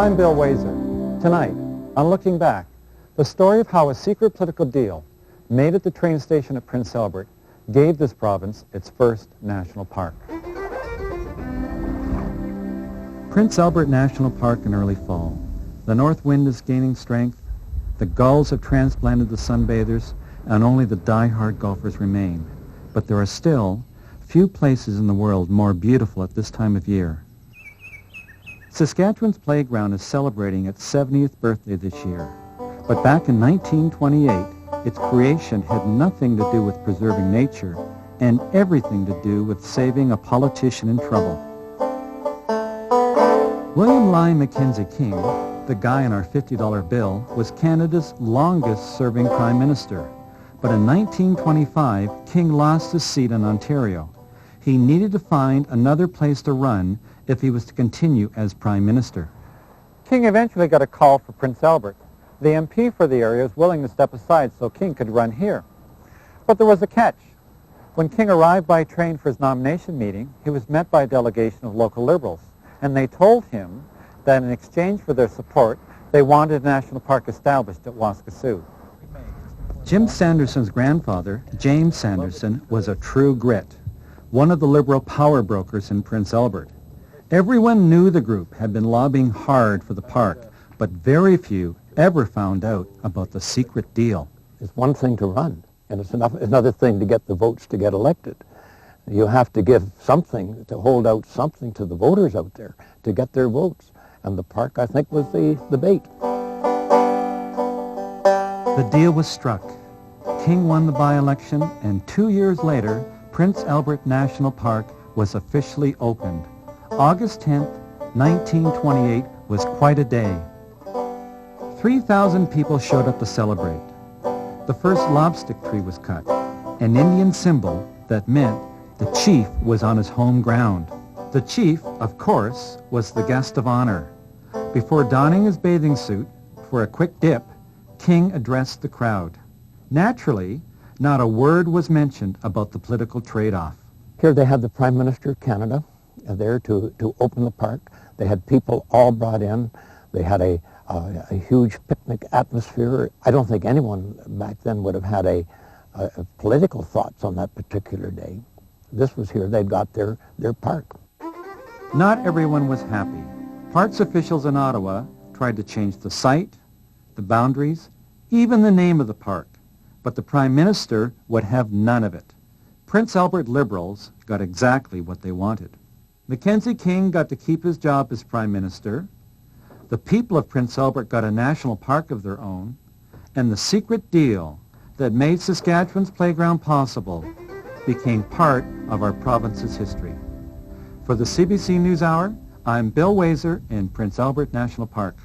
I'm Bill Waiser. Tonight, on Looking Back, the story of how a secret political deal made at the train station at Prince Albert gave this province its first national park. Prince Albert National Park in early fall. The north wind is gaining strength, the gulls have transplanted the sunbathers, and only the die-hard golfers remain. But there are still few places in the world more beautiful at this time of year. Saskatchewan's playground is celebrating its 70th birthday this year. But back in 1928, its creation had nothing to do with preserving nature and everything to do with saving a politician in trouble. William Lyon Mackenzie King, the guy on our $50 bill, was Canada's longest-serving Prime Minister. But in 1925, King lost his seat in Ontario. He needed to find another place to run if he was to continue as Prime Minister. King eventually got a call for Prince Albert. The MP for the area was willing to step aside so King could run here. But there was a catch. When King arrived by train for his nomination meeting, he was met by a delegation of local Liberals, and they told him that in exchange for their support, they wanted a national park established at Waskesiu. Jim Sanderson's grandfather, James Sanderson, was a true grit, one of the Liberal power brokers in Prince Albert. Everyone knew the group had been lobbying hard for the park, but very few ever found out about the secret deal. It's one thing to run, and it's another thing to get the votes to get elected. You have to give something, to hold out something to the voters out there to get their votes. And the park, I think, was the bait. The deal was struck. King won the by-election, and 2 years later, Prince Albert National Park was officially opened. August 10th, 1928 was quite a day. 3,000 people showed up to celebrate. The first lobstick tree was cut, an Indian symbol that meant the chief was on his home ground. The chief, of course, was the guest of honor. Before donning his bathing suit for a quick dip, King addressed the crowd. Naturally, not a word was mentioned about the political trade-off. Here they had the Prime Minister of Canada there to open the park. They had people all brought in. They had a huge picnic atmosphere. I don't think anyone back then would have had a political thoughts on that particular day. This was here. They'd got their park. Not everyone was happy. Parks officials in Ottawa tried to change the site, the boundaries, even the name of the park. But the Prime Minister would have none of it. Prince Albert Liberals got exactly what they wanted. Mackenzie King got to keep his job as Prime Minister. The people of Prince Albert got a national park of their own. And the secret deal that made Saskatchewan's playground possible became part of our province's history. For the CBC NewsHour, I'm Bill Waiser in Prince Albert National Park.